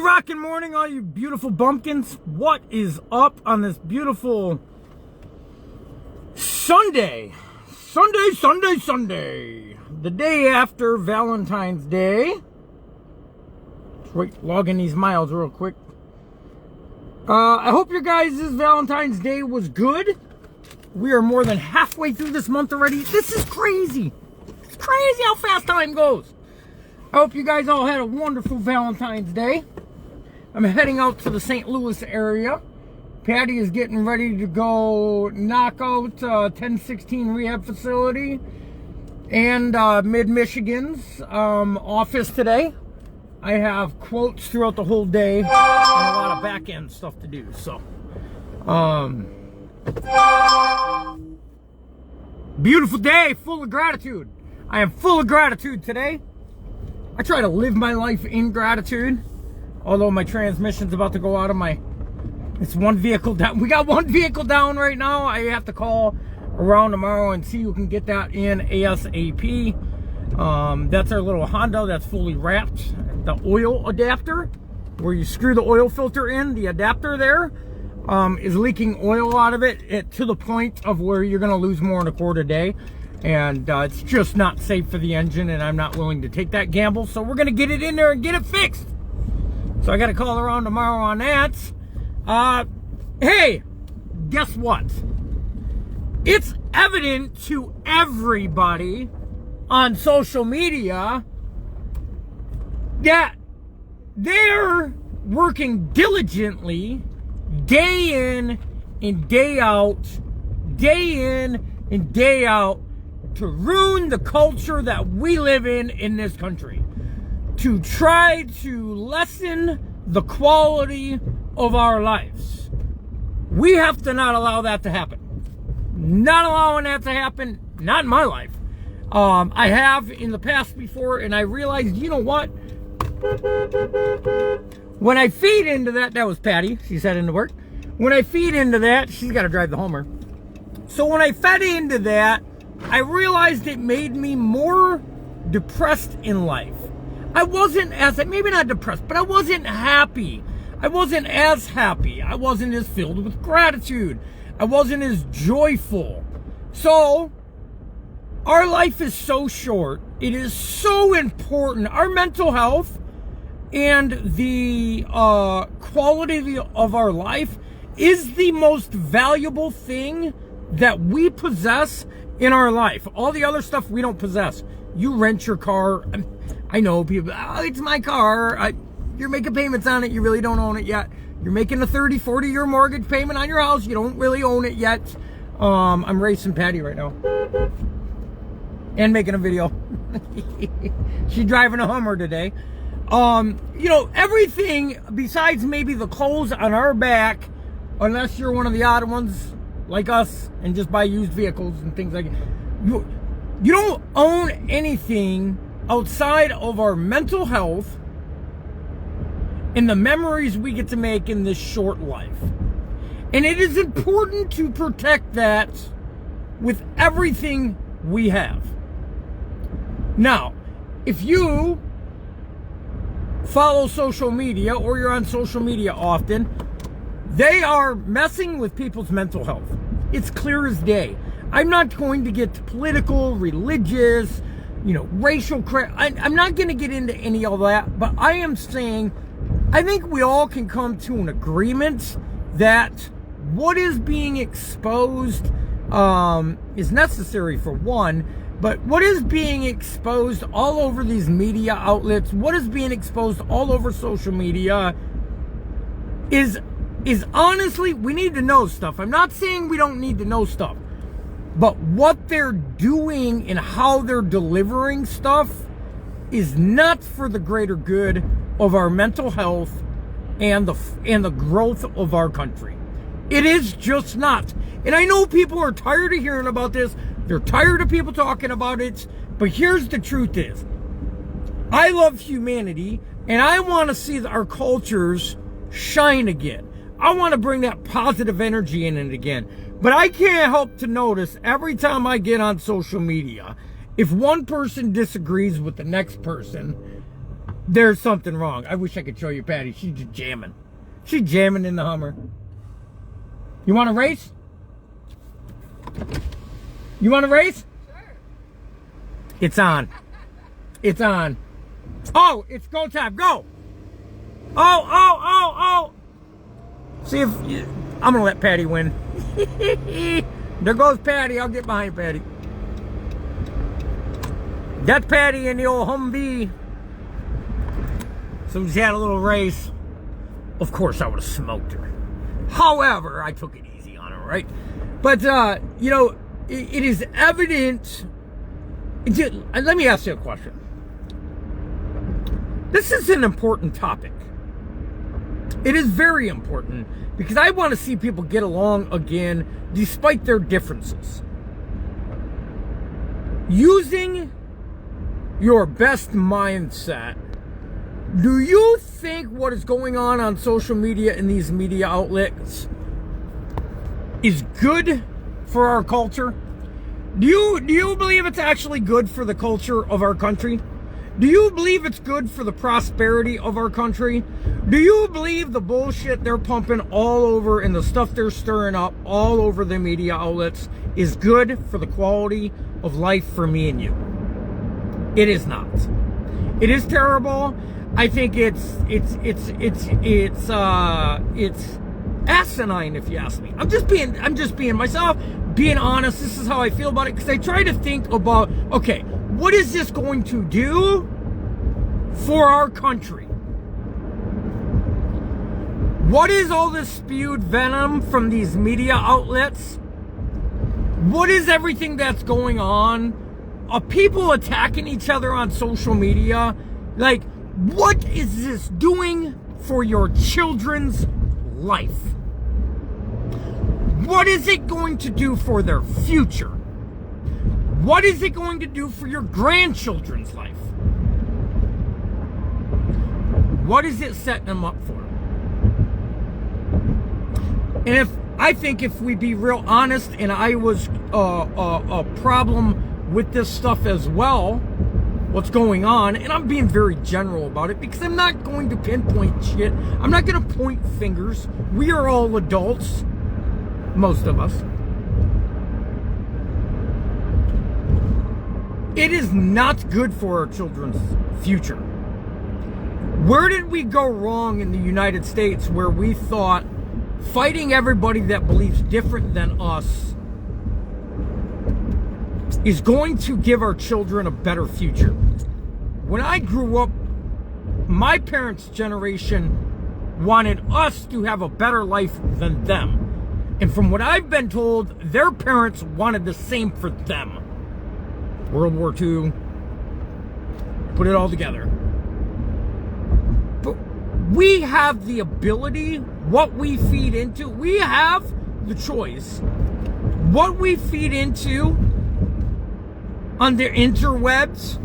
rockin' morning, all you beautiful bumpkins. What is up on this beautiful Sunday? Sunday. The day after Valentine's Day. Let's log in these miles real quick. I hope your guys' Valentine's Day was good. We are more than halfway through this month already. This is crazy. It's crazy how fast time goes. I hope you guys all had a wonderful Valentine's Day. I'm heading out to the St. Louis area. Patty is getting ready to go knock out 1016 rehab facility and Mid-Michigan's office today. I have quotes throughout the whole day and a lot of back-end stuff to do. So, beautiful day, full of gratitude. I am full of gratitude today. I try to live my life in gratitude. Although my transmission's about to go out of my... It's one vehicle down. We got one vehicle down right now. I have to call around tomorrow and see who can get that in ASAP. That's our little Honda that's fully wrapped. The oil adapter, where you screw the oil filter in, the adapter there, is leaking oil out of it to the point of where you're going to lose more than a quart a day. And it's just not safe for the engine, and I'm not willing to take that gamble. So we're going to get it in there and get it fixed. So I got to call around tomorrow on that. Hey, guess what? It's evident to everybody on social media that they're working diligently day in and day out to ruin the culture that we live in this country, to try to lessen the quality of our lives. We have to not allow that to happen. Not allowing that to happen, not in my life. I have in the past before, and I realized, you know what? When I feed into that was Patty, she's heading to work. When I feed into that, she's got to drive the Homer. So when I fed into that, I realized it made me more depressed in life. I wasn't as, maybe not depressed, but I wasn't happy. I wasn't as happy. I wasn't as filled with gratitude. I wasn't as joyful. So, our life is so short. It is so important. Our mental health and the quality of our life is the most valuable thing that we possess in our life. All the other stuff we don't possess. You rent your car. I know people, oh, it's my car. You're making payments on it. You really don't own it yet. You're making a 30, 40-year mortgage payment on your house. You don't really own it yet. I'm racing Patty right now. And making a video. She's driving a Hummer today. You know, everything besides maybe the clothes on our back, unless you're one of the odd ones like us and just buy used vehicles and things like that. You don't own anything outside of our mental health and the memories we get to make in this short life. And it is important to protect that with everything we have. Now, if you follow social media or you're on social media often, they are messing with people's mental health. It's clear as day. I'm not going to get political, religious, racial crap. I'm not going to get into any of that, but I am saying I think we all can come to an agreement that what is being exposed is necessary for one, but what is being exposed all over these media outlets, what is being exposed all over social media is honestly, we need to know stuff. I'm not saying we don't need to know stuff, but what they're doing and how they're delivering stuff is not for the greater good of our mental health and the growth of our country. It is just not. And I know people are tired of hearing about this. They're tired of people talking about it. But here's the truth is, I love humanity, and I want to see our cultures shine again. I want to bring that positive energy in it again. But I can't help to notice every time I get on social media, if one person disagrees with the next person, There's something wrong. I wish I could show you Patty. She's just jamming. She's jamming in the Hummer. You want to race? You want to race? Sure. It's on. It's on. Oh, it's go time. Go. Oh. See if I'm going to let Patty win. There goes Patty. I'll get behind Patty. That's Patty in the old Humvee. So she had a little race. Of course, I would have smoked her. However, I took it easy on her, right? But, you know, it is evident. Let me ask you a question. This is an important topic. It is very important because I want to see people get along again despite their differences. Using your best mindset. Do you think what is going on social media and these media outlets is good for our culture? Do you believe it's actually good for the culture of our country? Do you believe it's good for the prosperity of our country? Do you believe the bullshit they're pumping all over and the stuff they're stirring up all over the media outlets is good for the quality of life for me and you? It is not. It is terrible. I think it's asinine, if you ask me. I'm just being myself, being honest. This is how I feel about it, because I try to think about, okay, what is this going to do for our country? What is all this spewed venom from these media outlets? What is everything that's going on? Are people attacking each other on social media? Like, what is this doing for your children's life? What is it going to do for their future? What is it going to do for your grandchildren's life? What is it setting them up for? And I think if we be real honest, and I was a problem with this stuff as well, what's going on, and I'm being very general about it because I'm not going to pinpoint shit. I'm not going to point fingers. We are all adults, most of us. It is not good for our children's future. Where did we go wrong in the United States where we thought fighting everybody that believes different than us is going to give our children a better future? When I grew up, my parents' generation wanted us to have a better life than them. And from what I've been told, their parents wanted the same for them. World War II, put it all together. But we have the ability, what we feed into, we have the choice. What we feed into on the interwebs,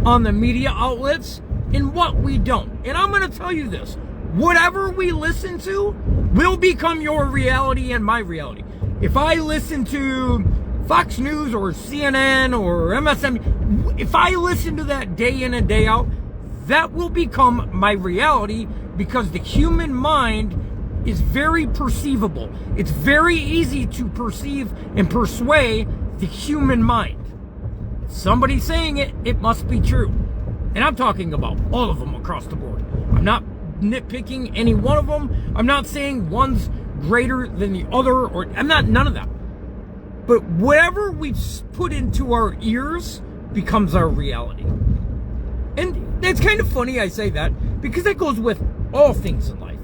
on the media outlets, and what we don't. And I'm going to tell you this. Whatever we listen to will become your reality and my reality. If I listen to Fox News or CNN or MSNBC, if I listen to that day in and day out, that will become my reality, because the human mind is very perceivable. It's very easy to perceive and persuade the human mind. Somebody saying it, it must be true. And I'm talking about all of them across the board. I'm not nitpicking any one of them. I'm not saying one's greater than the other, or I'm not, none of that. But whatever we put into our ears becomes our reality. And it's kind of funny I say that, because that goes with all things in life.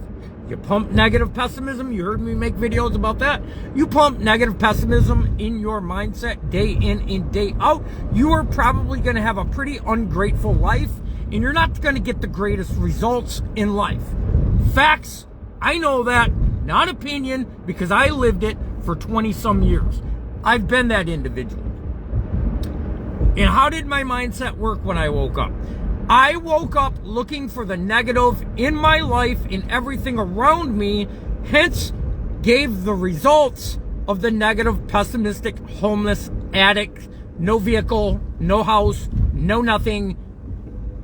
You pump negative pessimism. You heard me make videos about that. You pump negative pessimism in your mindset day in and day out, you are probably going to have a pretty ungrateful life, and you're not going to get the greatest results in life. Facts. I know that. Not opinion, because I lived it for 20-some years. I've been that individual. And how did my mindset work when I woke up? I woke up looking for the negative in my life, in everything around me, hence gave the results of the negative, pessimistic, homeless, addict, no vehicle, no house, no nothing,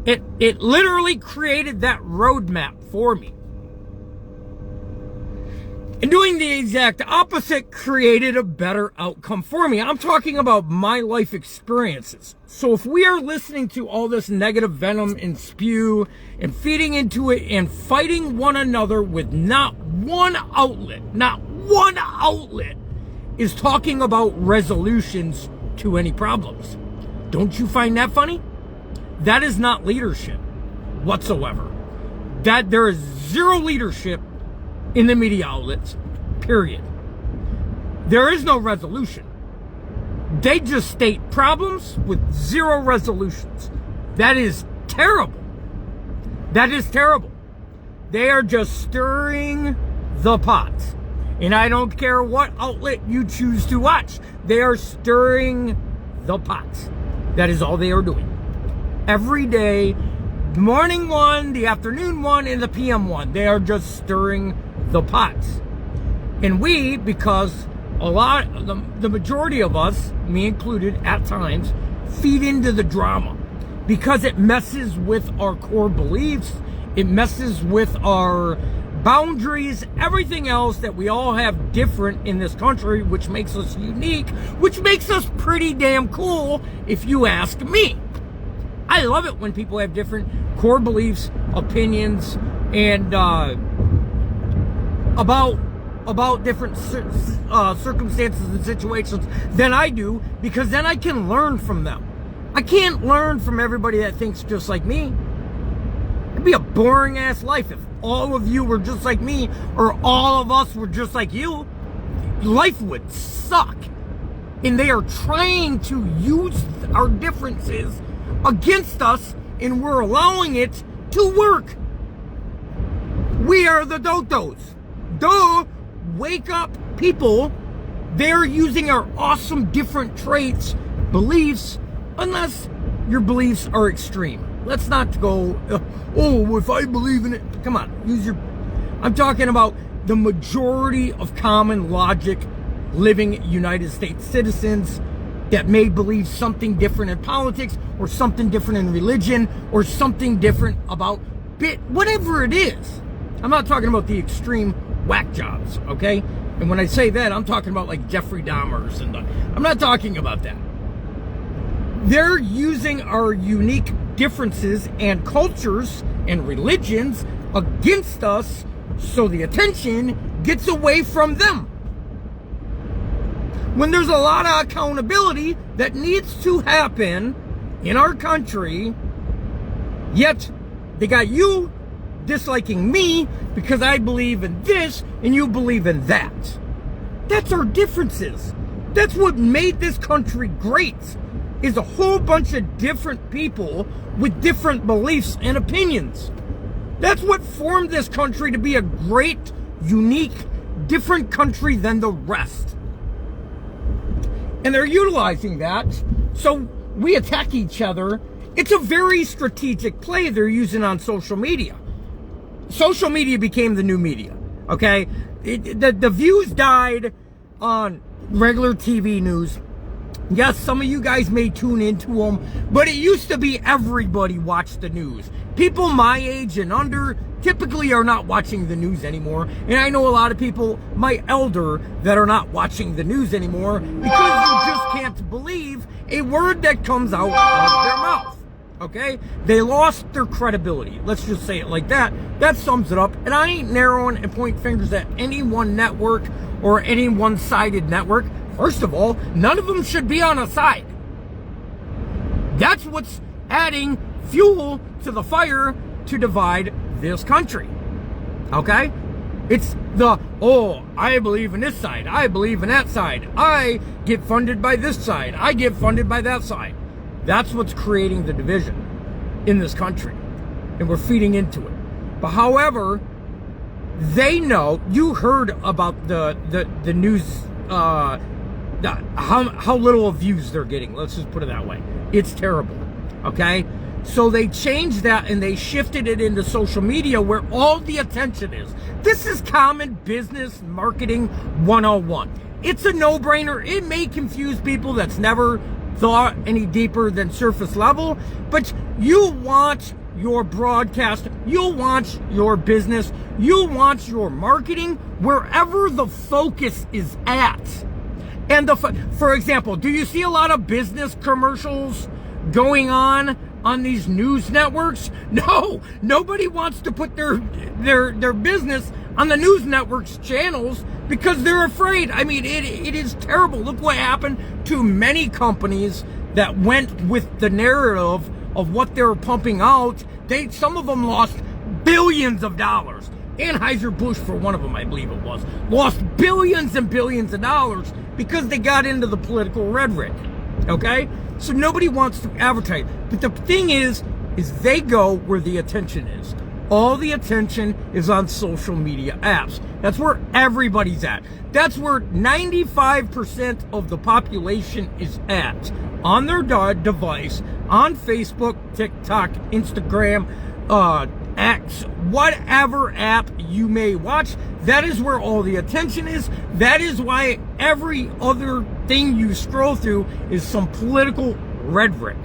It literally created that roadmap for me. And doing the exact opposite created a better outcome for me. I'm talking about my life experiences. So if we are listening to all this negative venom and spew and feeding into it and fighting one another with not one outlet is talking about resolutions to any problems. Don't you find that funny? That is not leadership whatsoever. That there is zero leadership in the media outlets, period. There is no resolution. They just state problems with zero resolutions. That is terrible. That is terrible. They are just stirring the pot. And I don't care what outlet you choose to watch. They are stirring the pot. That is all they are doing. Every day, the morning one, the afternoon one, and the PM one. They are just stirring the pot. And we, because the majority of us, me included at times, feed into the drama because it messes with our core beliefs, it messes with our boundaries, everything else that we all have different in this country, which makes us unique, which makes us pretty damn cool, if you ask me. I love it when people have different core beliefs, opinions, and about different circumstances and situations than I do, because then I can learn from them. I can't learn from everybody that thinks just like me. It'd be a boring ass life if all of you were just like me, or all of us were just like you. Life would suck. And they are trying to use our differences against us, and we're allowing it to work. We are the dodos. Duh. Wake up, people. They're using our awesome different traits, beliefs, unless your beliefs are extreme. Let's not go, oh, if I believe in it. Come on, I'm talking about the majority of common logic living United States citizens that may believe something different in politics, or something different in religion, or something different about whatever it is. I'm not talking about the extreme whack jobs, okay? And when I say that, I'm talking about like Jeffrey Dahmer's and I'm not talking about that. They're using our unique differences and cultures and religions against us, so the attention gets away from them. When there's a lot of accountability that needs to happen in our country, yet they got you disliking me because I believe in this and you believe in that. That's our differences. That's what made this country great, is a whole bunch of different people with different beliefs and opinions. That's what formed this country to be a great, unique, different country than the rest. And they're utilizing that, so we attack each other. It's a very strategic play they're using on social media. Social media became the new media, okay? The views died on regular TV news. Yes, some of you guys may tune into them, but it used to be everybody watched the news. People my age and under typically are not watching the news anymore. And I know a lot of people, my elder, that are not watching the news anymore because you just can't believe a word that comes out of their mouth. Okay? They lost their credibility. Let's just say it like that. That sums it up. And I ain't narrowing and pointing fingers at any one network or any one-sided network. First of all, none of them should be on a side. That's what's adding fuel to the fire to divide this country. Okay? It's I believe in this side. I believe in that side. I get funded by this side. I get funded by that side. That's what's creating the division in this country. And we're feeding into it. But however, they know, you heard about the news, how little views they're getting. Let's just put it that way. It's terrible. Okay? So they changed that and they shifted it into social media where all the attention is. This is common business marketing 101. It's a no-brainer. It may confuse people that's never thought any deeper than surface level. But you want your broadcast, you'll want your business, you'll want your marketing wherever the focus is at. And for example, do you see a lot of business commercials going on these news networks? No, nobody wants to put their business on the news networks channels because they're afraid. I mean, it is terrible. Look what happened to many companies that went with the narrative of what they were pumping out. Some of them lost billions of dollars. Anheuser-Busch, for one of them, I believe it was, lost billions and billions of dollars because they got into the political rhetoric. Okay? So nobody wants to advertise. But the thing is they go where the attention is. All the attention is on social media apps. That's where everybody's at. That's where 95% of the population is at. On their device, on Facebook, TikTok, Instagram, X, whatever app you may watch, that is where all the attention is. That is why every other thing you scroll through is some political rhetoric.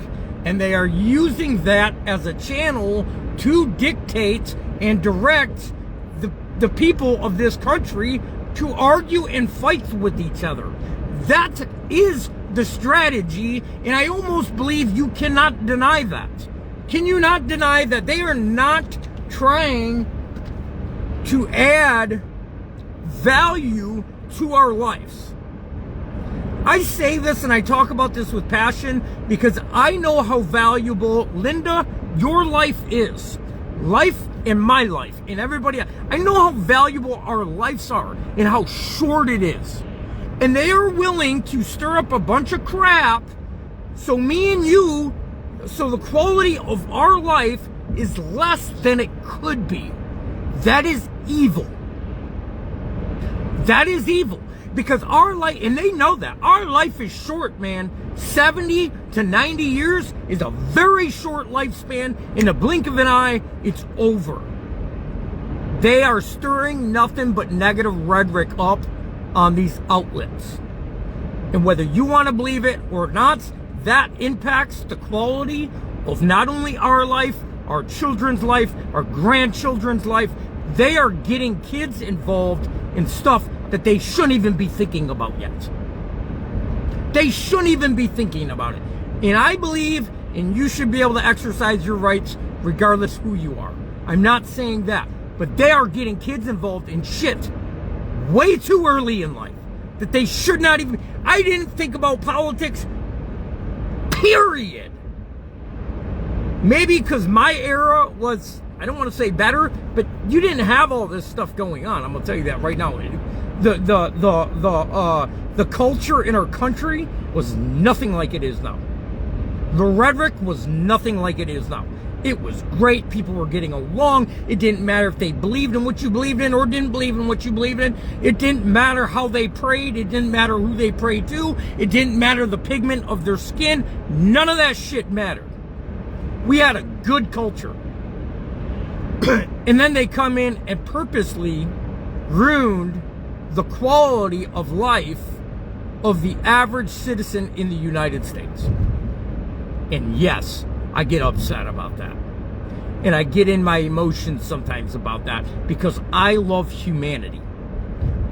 And they are using that as a channel to dictate and direct the people of this country to argue and fight with each other. That is the strategy, and I almost believe you cannot deny that. Can you not deny that they are not trying to add value to our lives? I say this and I talk about this with passion because I know how valuable, Linda, your life is. Life and my life and everybody else. I know how valuable our lives are and how short it is. And they are willing to stir up a bunch of crap so me and you, so the quality of our life is less than it could be. That is evil. That is evil. Because our life, and they know that, our life is short, man. 70 to 90 years is a very short lifespan. In the blink of an eye, it's over. They are stirring nothing but negative rhetoric up on these outlets. And whether you want to believe it or not, that impacts the quality of not only our life, our children's life, our grandchildren's life. They are getting kids involved in stuff that they shouldn't even be thinking about yet. They shouldn't even be thinking about it. And I believe, and you should be able to exercise your rights regardless who you are. I'm not saying that. But they are getting kids involved in shit way too early in life that they should not even. I didn't think about politics, period. Maybe because my era was, I don't want to say better, but you didn't have all this stuff going on. I'm gonna tell you that right now. The culture in our country was nothing like it is now. The rhetoric was nothing like it is now. It was great. People were getting along. It didn't matter if they believed in what you believed in or didn't believe in what you believed in. It didn't matter how they prayed. It didn't matter who they prayed to. It didn't matter the pigment of their skin. None of that shit mattered. We had a good culture. And then they come in and purposely ruined the quality of life of the average citizen in the United States. And yes, I get upset about that. And I get in my emotions sometimes about that because I love humanity.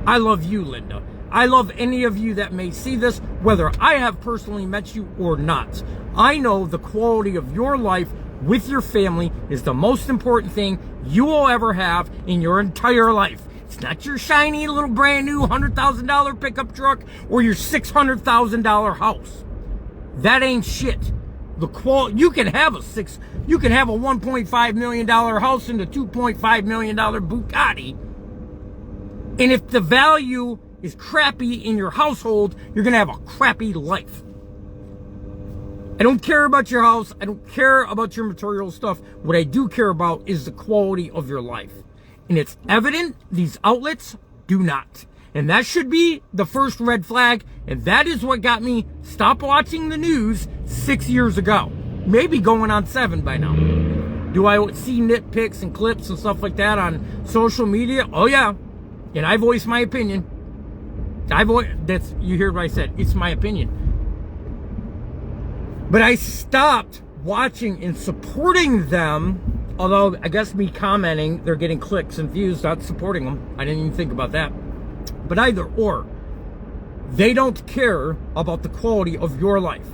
I love you, Linda. I love any of you that may see this, whether I have personally met you or not. I know the quality of your life with your family is the most important thing you will ever have in your entire life. It's not your shiny little brand new $100,000 pickup truck or your $600,000 house. That ain't shit. You can have a $1.5 million house and a $2.5 million Bugatti. And if the value is crappy in your household, you're going to have a crappy life. I don't care about your house. I don't care about your material stuff. What I do care about is the quality of your life. And it's evident these outlets do not. And that should be the first red flag. And that is what got me stop watching the news 6 years ago. Maybe going on 7 by now. Do I see nitpicks and clips and stuff like that on social media? Oh yeah. And I voice my opinion. You heard what I said. It's my opinion. But I stopped watching and supporting them, although I guess me commenting, they're getting clicks and views, not supporting them. I didn't even think about that. But either or, they don't care about the quality of your life,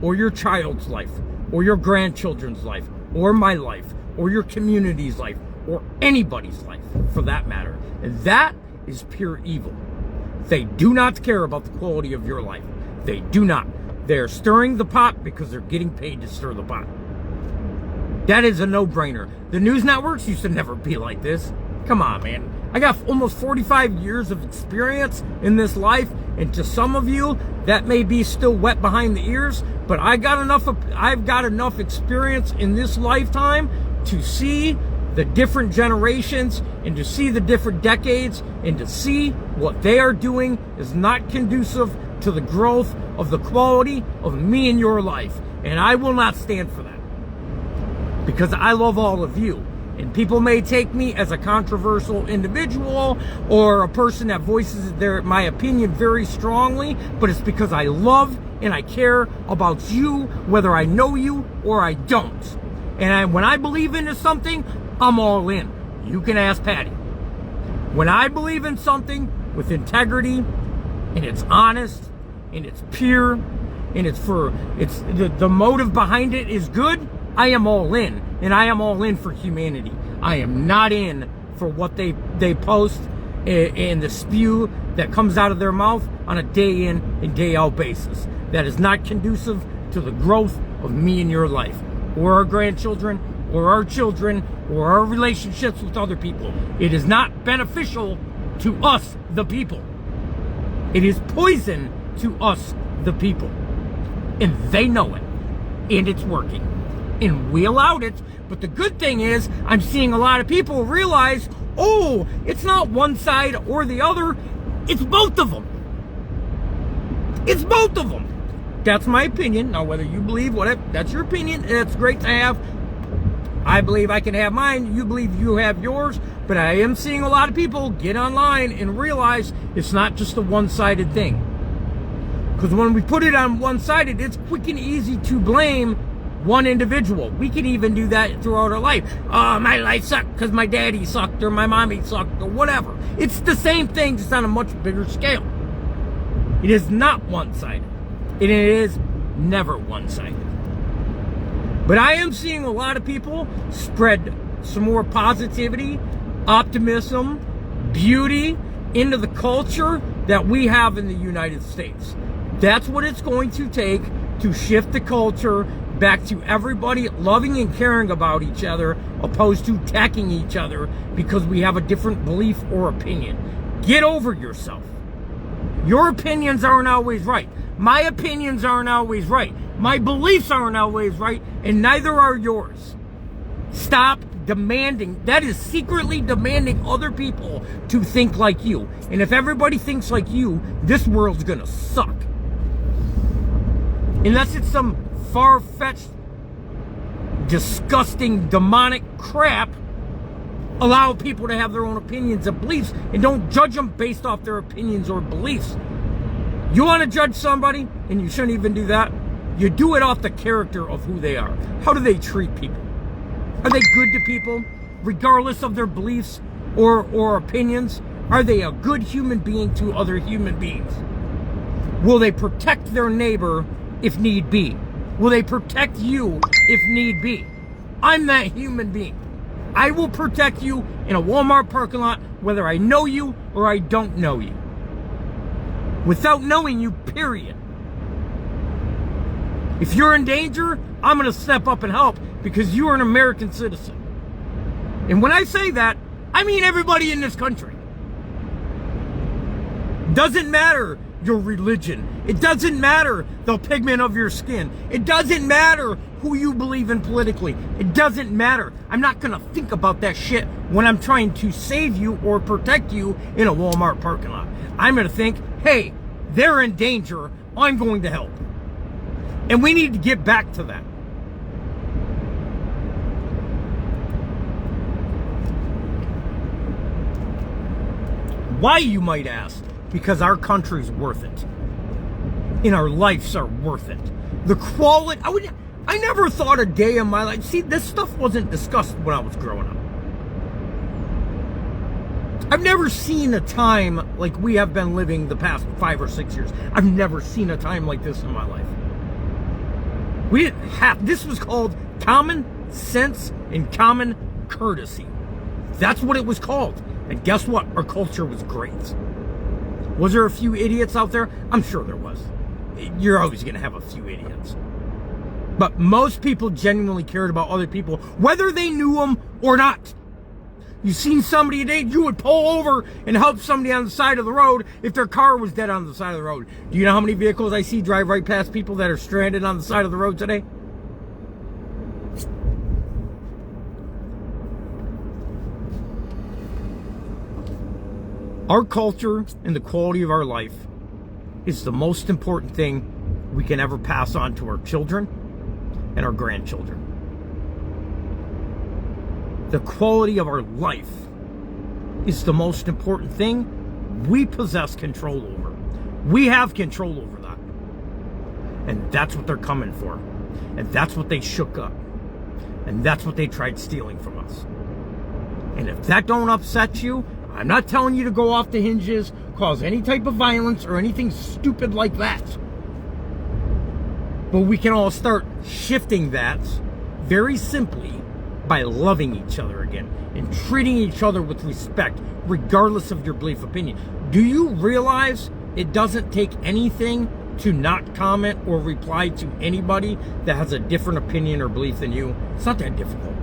or your child's life, or your grandchildren's life, or my life, or your community's life, or anybody's life, for that matter. And that is pure evil. They do not care about the quality of your life. They do not. They're stirring the pot because they're getting paid to stir the pot. That is a no-brainer. The news networks used to never be like this. Come on, man. I got almost 45 years of experience in this life, and to some of you, that may be still wet behind the ears, but I've got enough experience in this lifetime to see the different generations and to see the different decades and to see what they are doing is not conducive to the growth of the quality of me and your life. And I will not stand for that, because I love all of you. And people may take me as a controversial individual or a person that voices my opinion very strongly, but it's because I love and I care about you, whether I know you or I don't. And when I believe into something, I'm all in. You can ask Patty. When I believe in something with integrity, and it's honest, and it's pure, and the motive behind it is good, I am all in. And I am all in for humanity. I am not in for what they post and the spew that comes out of their mouth on a day in and day out basis. That is not conducive to the growth of me and your life, or our grandchildren, or our children, or our relationships with other people. It is not beneficial to us, the people. It is poison to us, the people. And they know it. And it's working. And we allowed it. But the good thing is, I'm seeing a lot of people realize, oh, it's not one side or the other. It's both of them. It's both of them. That's my opinion. Now, whether you believe whatever, that's your opinion. It's great to have. I believe I can have mine. You believe you have yours. But I am seeing a lot of people get online and realize it's not just a one-sided thing. Because when we put it on one-sided, it's quick and easy to blame one individual. We can even do that throughout our life. Oh, my life sucked because my daddy sucked or my mommy sucked or whatever. It's the same thing, just on a much bigger scale. It is not one-sided. And it is never one-sided. But I am seeing a lot of people spread some more positivity, optimism, beauty into the culture that we have in the United States. That's what it's going to take to shift the culture back to everybody loving and caring about each other, opposed to attacking each other because we have a different belief or opinion. Get over yourself. Your opinions aren't always right. My opinions aren't always right. My beliefs aren't always right, and neither are yours. Stop demanding. That is secretly demanding other people to think like you. And if everybody thinks like you, this world's gonna suck. Unless it's some far-fetched, disgusting, demonic crap, allow people to have their own opinions and beliefs, and don't judge them based off their opinions or beliefs. You want to judge somebody, and you shouldn't even do that. You do it off the character of who they are. How do they treat people? Are they good to people, regardless of their beliefs or opinions? Are they a good human being to other human beings? Will they protect their neighbor if need be? Will they protect you if need be? I'm that human being. I will protect you in a Walmart parking lot, whether I know you or I don't know you. Without knowing you, period. If you're in danger, I'm going to step up and help because you are an American citizen. And when I say that, I mean everybody in this country. Doesn't matter your religion. It doesn't matter the pigment of your skin. It doesn't matter who you believe in politically. It doesn't matter. I'm not going to think about that shit when I'm trying to save you or protect you in a Walmart parking lot. I'm going to think, hey, they're in danger. I'm going to help. And we need to get back to that. Why, you might ask? Because our country's worth it. And our lives are worth it. The quality, I never thought a day in my life, see, this stuff wasn't discussed when I was growing up. I've never seen a time like we have been living the past 5 or 6 years. I've never seen a time like this in my life. We didn't have, this was called common sense and common courtesy. That's what it was called. And guess what? Our culture was great. Was there a few idiots out there? I'm sure there was. You're always going to have a few idiots. But most people genuinely cared about other people, whether they knew them or not. You seen somebody today, you would pull over and help somebody on the side of the road if their car was dead on the side of the road. Do you know how many vehicles I see drive right past people that are stranded on the side of the road today? Our culture and the quality of our life is the most important thing we can ever pass on to our children and our grandchildren. The quality of our life is the most important thing we possess control over. We have control over that. And that's what they're coming for. And that's what they shook up. And that's what they tried stealing from us. And if that don't upset you, I'm not telling you to go off the hinges, cause any type of violence or anything stupid like that. But we can all start shifting that very simply by loving each other again and treating each other with respect, regardless of your belief opinion. Do you realize it doesn't take anything to not comment or reply to anybody that has a different opinion or belief than you? It's not that difficult.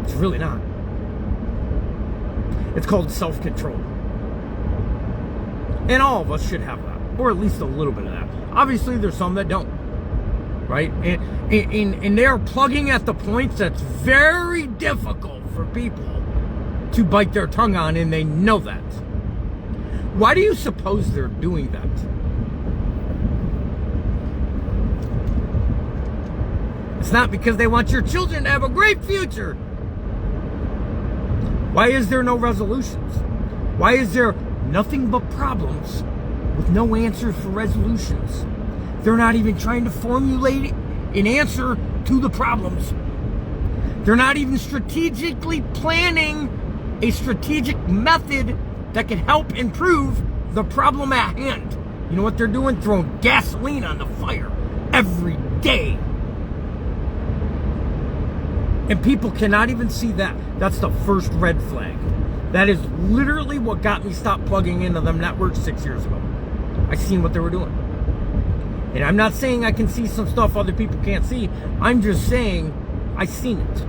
It's really not. It's called self-control. And all of us should have that, or at least a little bit of that. Obviously, there's some that don't, right? And they're plugging at the points that's very difficult for people to bite their tongue on, and they know that. Why do you suppose they're doing that? It's not because they want your children to have a great future. Why is there no resolutions? Why is there nothing but problems with no answers for resolutions? They're not even trying to formulate an answer to the problems. They're not even strategically planning a strategic method that can help improve the problem at hand. You know what they're doing? Throwing gasoline on the fire every day. And people cannot even see that. That's the first red flag. That is literally what got me stopped plugging into them networks 6 years ago. I seen what they were doing. And I'm not saying I can see some stuff other people can't see. I'm just saying I seen it.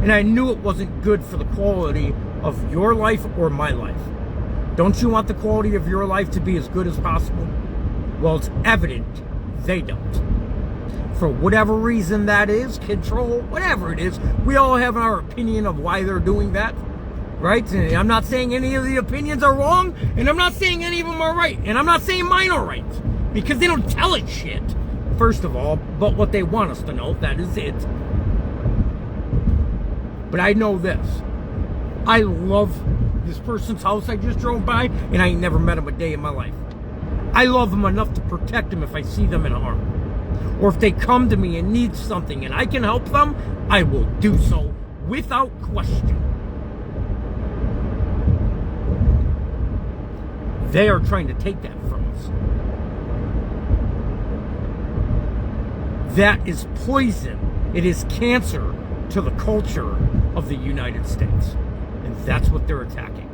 And I knew it wasn't good for the quality of your life or my life. Don't you want the quality of your life to be as good as possible? Well, it's evident they don't. For whatever reason that is, control, whatever it is, we all have our opinion of why they're doing that, right? And I'm not saying any of the opinions are wrong, and I'm not saying any of them are right, and I'm not saying mine are right, because they don't tell it shit, first of all, but what they want us to know, that is it. But I know this. I love this person's house I just drove by, and I ain't never met him a day in my life. I love them enough to protect them if I see them in harm. Or if they come to me and need something and I can help them, I will do so without question. They are trying to take that from us. That is poison. It is cancer to the culture of the United States. And that's what they're attacking.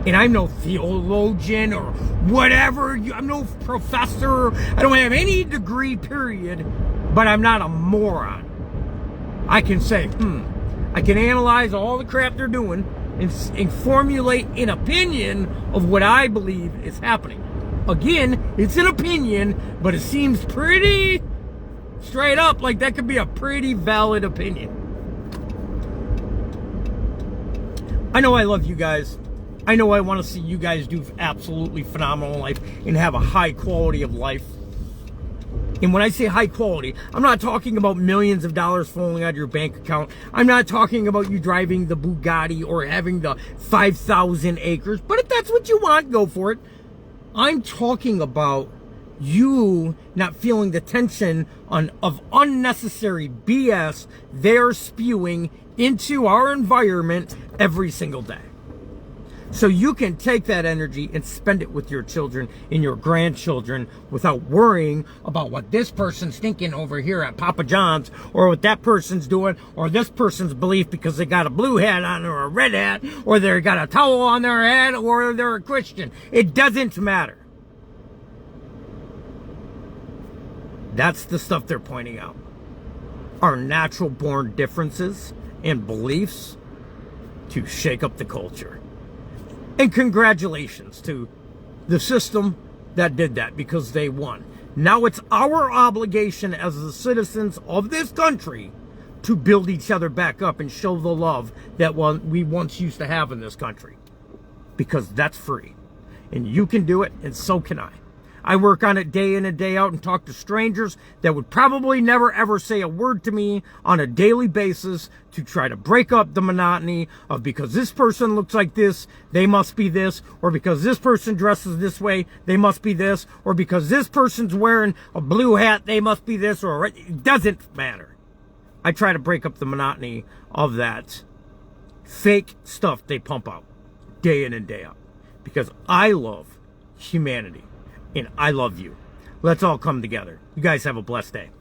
And I'm no theologian or whatever. I'm no professor. I don't have any degree, period. But I'm not a moron. I can say, I can analyze all the crap they're doing and formulate an opinion of what I believe is happening. Again, it's an opinion, but it seems pretty straight up like that could be a pretty valid opinion. I know I love you guys. I know I want to see you guys do absolutely phenomenal in life and have a high quality of life. And when I say high quality, I'm not talking about millions of dollars falling out of your bank account. I'm not talking about you driving the Bugatti or having the 5,000 acres. But if that's what you want, go for it. I'm talking about you not feeling the tension of unnecessary BS they're spewing into our environment every single day. So you can take that energy and spend it with your children and your grandchildren without worrying about what this person's thinking over here at Papa John's, or what that person's doing, or this person's belief because they got a blue hat on or a red hat, or they got a towel on their head, or they're a Christian. It doesn't matter. That's the stuff they're pointing out. Our natural born differences and beliefs to shake up the culture. And congratulations to the system that did that, because they won. Now it's our obligation as the citizens of this country to build each other back up and show the love that we once used to have in this country. Because that's free. And you can do it, and so can I. I work on it day in and day out and talk to strangers that would probably never ever say a word to me on a daily basis to try to break up the monotony of, because this person looks like this, they must be this, or because this person dresses this way, they must be this, or because this person's wearing a blue hat, they must be this, or it doesn't matter. I try to break up the monotony of that fake stuff they pump out day in and day out, because I love humanity. And I love you. Let's all come together. You guys have a blessed day.